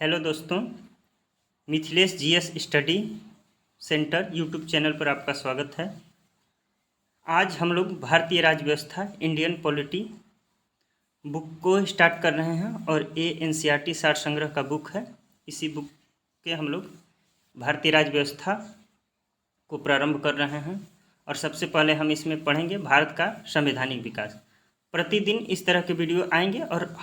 Hello दोस्तों, Mithilesh GS study centre YouTube channel पर आपका स्वागत है। आज हम लोग भारतीय राज्य व्यवस्था इंडियन पॉलिटी बुक को स्टार्ट कर रहे हैं और ये एनसीईआरटी सार संग्रह का बुक है। इसी बुक के हम लोग भारतीय राज्य व्यवस्था को प्रारंभ कर रहे हैं और सबसे पहले हम इसमें पढ़ेंगे भारत का संवैधानिक विकास। प्रतिदिन इस तरह के वीडियो आएंगे और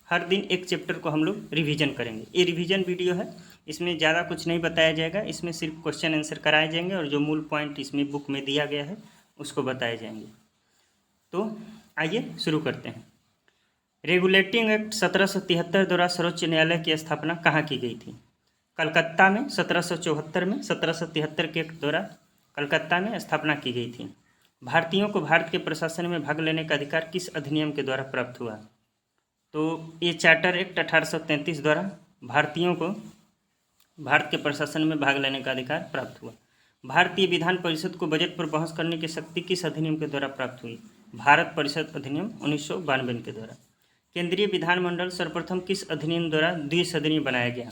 हर दिन एक चैप्टर को हम लोग रिवीजन करेंगे। ये रिवीजन वीडियो है, इसमें ज़्यादा कुछ नहीं बताया जाएगा। इसमें सिर्फ क्वेश्चन आंसर कराए जाएंगे और जो मूल पॉइंट इसमें बुक में दिया गया है उसको बताए जाएंगे। तो आइए शुरू करते हैं। रेगुलेटिंग एक्ट 1773 द्वारा सर्वोच्च न्यायालय की स्थापना कहाँ की गई थी? कलकत्ता में 1774 में 1773 के एक्ट द्वारा कलकत्ता में स्थापना की गई थी। भारतीयों को भारत के प्रशासन में भाग लेने का अधिकार किस अधिनियम के द्वारा प्राप्त हुआ? तो ये चार्टर एक्ट 1833 द्वारा भारतीयों को भारत के प्रशासन में भाग लेने का अधिकार प्राप्त हुआ। भारतीय विधान परिषद को बजट पर बहस करने की शक्ति किस अधिनियम के द्वारा प्राप्त हुई? भारत परिषद अधिनियम 1992 के द्वारा। केंद्रीय विधानमंडल सर्वप्रथम किस अधिनियम द्वारा द्विसदनीय बनाया गया?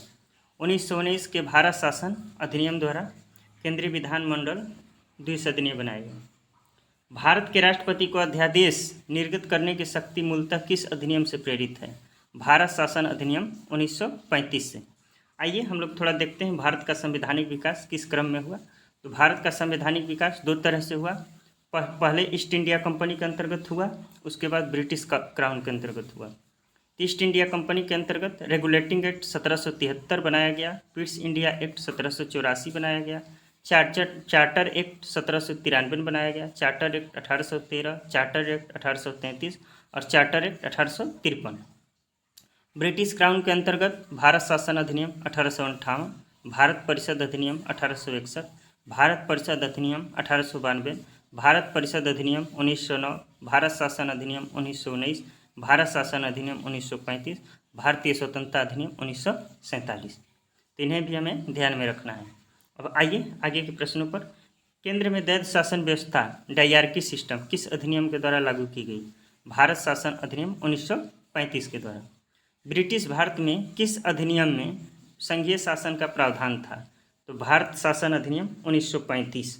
1919 के भारत शासन अधिनियम द्वारा केंद्रीय विधानमंडल द्विसदनीय बनाया गया। भारत के राष्ट्रपति को अध्यादेश निर्गत करने की शक्ति मूलतः किस अधिनियम से प्रेरित है? भारत शासन अधिनियम 1935 से। आइए हम लोग थोड़ा देखते हैं भारत का संवैधानिक विकास किस क्रम में हुआ। तो भारत का संवैधानिक विकास दो तरह से हुआ। पहले ईस्ट इंडिया कंपनी के अंतर्गत हुआ, उसके बाद ब्रिटिश क्राउन के अंतर्गत हुआ। ईस्ट इंडिया कंपनी के अंतर्गत रेगुलेटिंग एक्ट 1773 बनाया गया, पीस इंडिया एक्ट 1784 बनाया गया, चार्टर एक्ट 1793 बनाया गया, चार्टर एक्ट 1813, चार्टर एक्ट 1833 और चार्टर एक्ट 1853। ब्रिटिश क्राउन के अंतर्गत भारत शासन अधिनियम 1858, भारत परिषद अधिनियम 1861, भारत परिषद अधिनियम 1892, भारत परिषद अधिनियम 1909, भारत शासन अधिनियम 1919, भारत शासन अधिनियम 1935, भारतीय स्वतंत्रता अधिनियम 1947। तो इन्हें भी हमें ध्यान में रखना है। अब आइए आगे के प्रश्नों पर। केंद्र में द्वैध शासन व्यवस्था डायरकी सिस्टम किस अधिनियम के द्वारा लागू की गई? भारत शासन अधिनियम 1935 के द्वारा। ब्रिटिश भारत में किस अधिनियम में संघीय शासन का प्रावधान था? तो भारत शासन अधिनियम 1935।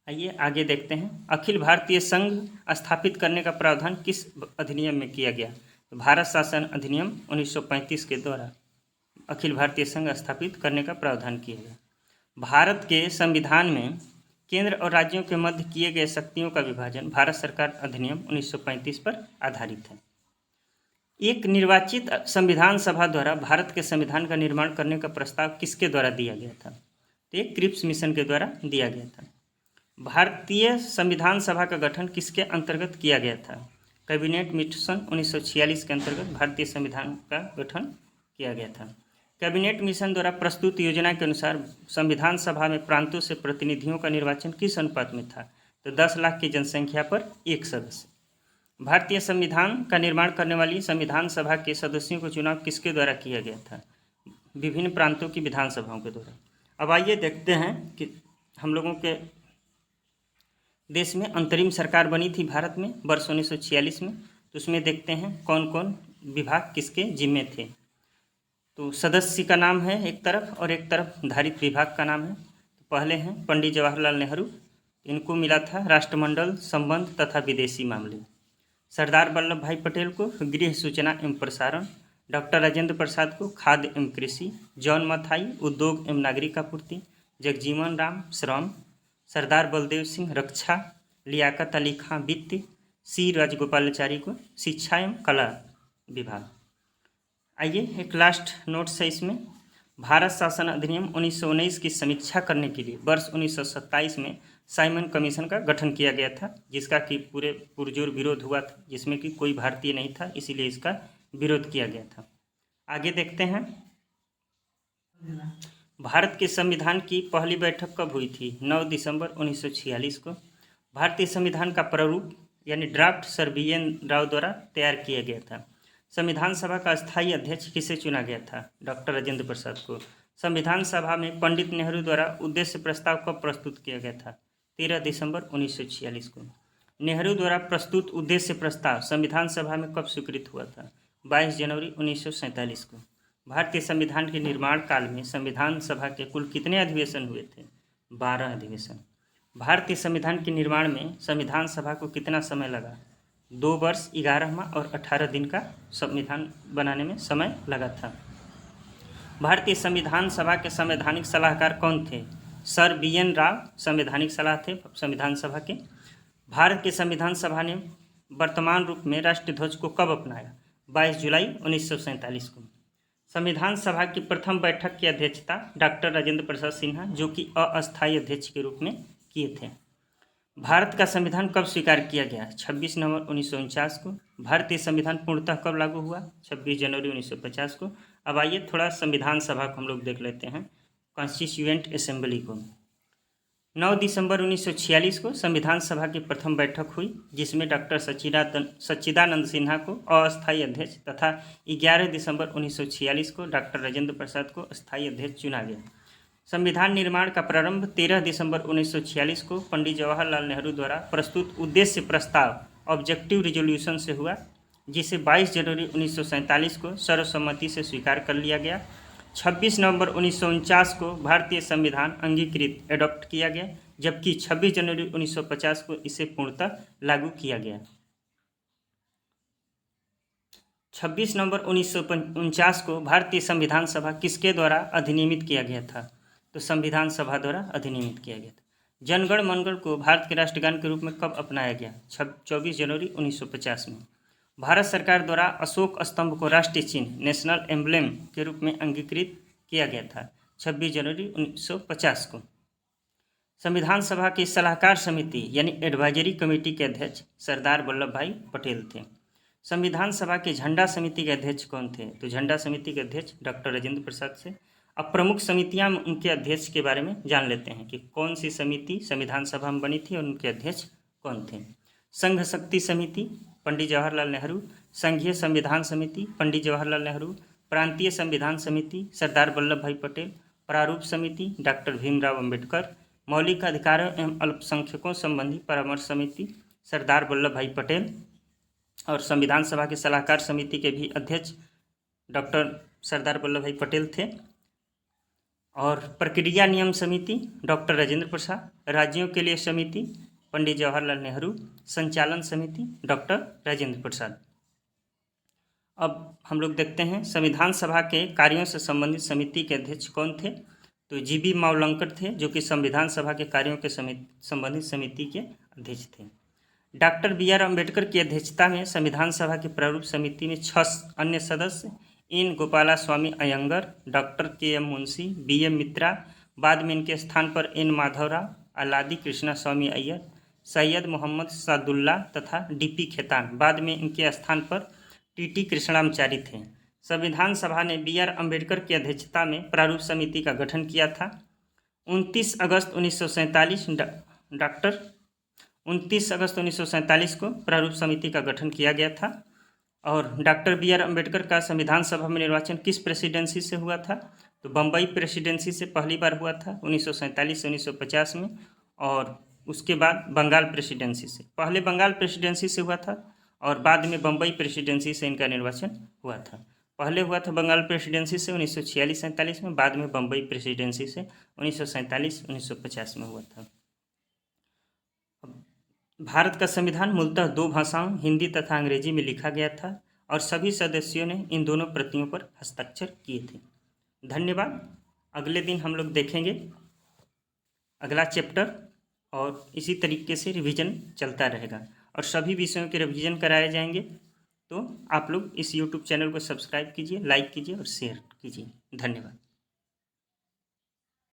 आइए आगे देखते हैं। अखिल भारतीय संघ स्थापित करने का प्रावधान किस अधिनियम में किया गया? तो भारत शासन अधिनियम 1935 के द्वारा अखिल भारतीय संघ स्थापित करने का प्रावधान किया गया। भारत के संविधान में केंद्र और राज्यों के मध्य किए गए शक्तियों का विभाजन भारत सरकार अधिनियम 1935 पर आधारित है। एक निर्वाचित संविधान सभा द्वारा भारत के संविधान का निर्माण करने का प्रस्ताव किसके द्वारा दिया गया था? तो एक क्रिप्स मिशन के द्वारा दिया गया था। भारतीय संविधान सभा का गठन किसके अंतर्गत किया गया था? कैबिनेट मिशन 1946 के अंतर्गत भारतीय संविधान का गठन किया गया था। कैबिनेट मिशन द्वारा प्रस्तुत योजना के अनुसार संविधान सभा में प्रांतों से प्रतिनिधियों का निर्वाचन किस अनुपात में था? तो 10 लाख की जनसंख्या पर एक सदस्य। भारतीय संविधान का निर्माण करने वाली संविधान सभा के सदस्यों को चुनाव किसके द्वारा किया गया था? विभिन्न प्रांतों की विधानसभाओं के द्वारा। अब आइए देखते हैं कि हम लोगों के देश में अंतरिम सरकार बनी थी भारत में वर्ष 1946 में। तो उसमें देखते हैं कौन कौन विभाग किसके जिम्मे थे। तो सदस्य का नाम है एक तरफ और एक तरफ धारित विभाग का नाम है। तो पहले हैं पंडित जवाहरलाल नेहरू, इनको मिला था राष्ट्रमंडल संबंध तथा विदेशी मामले। सरदार वल्लभ भाई पटेल को गृह सूचना एवं प्रसारण, डॉक्टर राजेंद्र प्रसाद को खाद्य एवं कृषि, जॉन मथाई उद्योग एवं नागरिक आपूर्ति, जगजीवन राम श्रम, सरदार बलदेव सिंह रक्षा, लियाकत अली खां वित्त, सी राजगोपालाचारी को शिक्षा एवं कला विभाग। आइए एक लास्ट नोट्स है इसमें। भारत शासन अधिनियम 1919 की समीक्षा करने के लिए वर्ष 1927 में साइमन कमीशन का गठन किया गया था, जिसका कि पूरे पुरजोर विरोध हुआ था, जिसमें कि कोई भारतीय नहीं था, इसीलिए इसका विरोध किया गया था। आगे देखते हैं भारत के संविधान की पहली बैठक कब हुई थी? 9 दिसंबर 1946 को। भारतीय संविधान का प्रारूप यानी ड्राफ्ट सर BN राव द्वारा तैयार किया गया था। संविधान सभा का स्थायी अध्यक्ष किसे चुना गया था? डॉक्टर राजेंद्र प्रसाद को। संविधान सभा में पंडित नेहरू द्वारा उद्देश्य प्रस्ताव कब प्रस्तुत किया गया था? 13 दिसंबर 1946 को। नेहरू द्वारा प्रस्तुत उद्देश्य प्रस्ताव संविधान सभा में कब स्वीकृत हुआ था? 22 जनवरी 1947 को। भारतीय संविधान के निर्माण काल में संविधान सभा के कुल कितने अधिवेशन हुए थे? 12 अधिवेशन। भारतीय संविधान के निर्माण में संविधान सभा को कितना समय लगा? 2 वर्ष 11 माह और 18 दिन का संविधान बनाने में समय लगा था। भारतीय संविधान सभा के संवैधानिक सलाहकार कौन थे? सर BN राव संवैधानिक सलाह थे संविधान सभा के। भारत के संविधान सभा ने वर्तमान रूप में राष्ट्रीय ध्वज को कब अपनाया? 22 जुलाई 1947 को। संविधान सभा की प्रथम बैठक की अध्यक्षता डॉक्टर राजेंद्र प्रसाद सिन्हा, जो कि अस्थायी अध्यक्ष के रूप में किए थे। भारत का संविधान कब स्वीकार किया गया? 26 नवंबर 1949 को। भारतीय संविधान पूर्णतः कब लागू हुआ? 26 जनवरी 1950 को। अब आइए थोड़ा संविधान सभा को हम लोग देख लेते हैं, कॉन्स्टिट्यूएंट असेंबली को। 9 दिसंबर 1946 को संविधान सभा की प्रथम बैठक हुई, जिसमें डॉक्टर सच्चिदानंद सिन्हा को अस्थायी अध्यक्ष तथा 11 दिसंबर 1946 को डॉक्टर राजेंद्र प्रसाद को स्थायी अध्यक्ष चुना गया। संविधान निर्माण का प्रारंभ 13 दिसंबर 1946 को पंडित जवाहरलाल नेहरू द्वारा प्रस्तुत उद्देश्य प्रस्ताव ऑब्जेक्टिव रिजोल्यूशन से हुआ, जिसे 22 जनवरी 1947 को सर्वसम्मति से स्वीकार कर लिया गया। 26 नवंबर 1949 को भारतीय संविधान अंगीकृत एडॉप्ट किया गया, जबकि 26 जनवरी 1950 को इसे पूर्णतः लागू किया गया। 26 नवंबर 1949 को भारतीय संविधान सभा किसके द्वारा अधिनियमित किया गया था? तो संविधान सभा द्वारा अधिनियमित किया गया था। जनगण मनगण को भारत के राष्ट्रगान के रूप में कब अपनाया गया? 24 जनवरी 1950 में। भारत सरकार द्वारा अशोक स्तंभ को राष्ट्रीय चिन्ह नेशनल एम्ब्लेम के रूप में अंगीकृत किया गया था 26 जनवरी 1950 को। संविधान सभा की सलाहकार समिति यानी एडवाइजरी कमेटी के अध्यक्ष सरदार वल्लभ भाई पटेल थे। संविधान सभा के झंडा समिति के अध्यक्ष कौन थे? तो झंडा समिति के अध्यक्ष डॉक्टर राजेंद्र प्रसाद से। अब प्रमुख समितियां उनके अध्यक्ष के बारे में जान लेते हैं कि कौन सी समिति संविधान सभा में बनी थी और उनके अध्यक्ष कौन थे। संघ शक्ति समिति पंडित जवाहरलाल नेहरू, संघीय संविधान समिति पंडित जवाहरलाल नेहरू, प्रांतीय संविधान समिति सरदार वल्लभ भाई पटेल, प्रारूप समिति डॉक्टर भीमराव अंबेडकर, मौलिक अधिकारों एवं अल्पसंख्यकों संबंधी परामर्श समिति सरदार वल्लभ भाई पटेल, और संविधान सभा के सलाहकार समिति के भी अध्यक्ष डॉक्टर सरदार वल्लभ भाई पटेल थे। और प्रक्रिया नियम समिति डॉक्टर राजेंद्र प्रसाद, राज्यों के लिए समिति पंडित जवाहरलाल नेहरू, संचालन समिति डॉक्टर राजेंद्र प्रसाद। अब हम लोग देखते हैं संविधान सभा के कार्यों से संबंधित समिति के अध्यक्ष कौन थे? तो GB मावलंकर थे, जो कि संविधान सभा के कार्यों के संबंधित समिति के अध्यक्ष थे। डॉक्टर BR अम्बेडकर की अध्यक्षता में संविधान सभा की प्रारूप समिति में 6 अन्य सदस्य N Gopalaswami Ayyangar, doctor KM Munshi, BM Mitra, बाद में इनके स्थान पर N माधवराव, अलादी कृष्णा स्वामी अय्यर, सैयद मोहम्मद सादुल्ला तथा DP खेतान, बाद में इनके स्थान पर TT कृष्णाचारी थे। संविधान सभा ने BR अम्बेडकर की अध्यक्षता में प्रारूप समिति का गठन किया था। 29 अगस्त 1947 को प्रारूप समिति का गठन किया गया था। और डॉक्टर BR अम्बेडकर का संविधान सभा में निर्वाचन किस प्रेसिडेंसी से हुआ था? तो बम्बई प्रेसिडेंसी से पहली बार हुआ था 1947 से 1950 में, और उसके बाद बंगाल प्रेसिडेंसी से। पहले बंगाल प्रेसिडेंसी से हुआ था और बाद में बम्बई प्रेसिडेंसी से इनका निर्वाचन हुआ था। पहले हुआ था बंगाल प्रेसिडेंसी से 1946-47 में, बाद में बम्बई प्रेसिडेंसी से 1947-1950 में हुआ था। भारत का संविधान मूलतः 2 भाषाओं हिंदी तथा अंग्रेजी में लिखा गया था और सभी सदस्यों ने इन दोनों प्रतियों पर हस्ताक्षर किए थे। धन्यवाद। अगले दिन हम लोग देखेंगे अगला चैप्टर और इसी तरीके से रिवीजन चलता रहेगा और सभी विषयों के रिवीजन कराए जाएंगे। तो आप लोग इस YouTube चैनल को सब्सक्राइब कीजिए, लाइक कीजिए और शेयर कीजिए। धन्यवाद।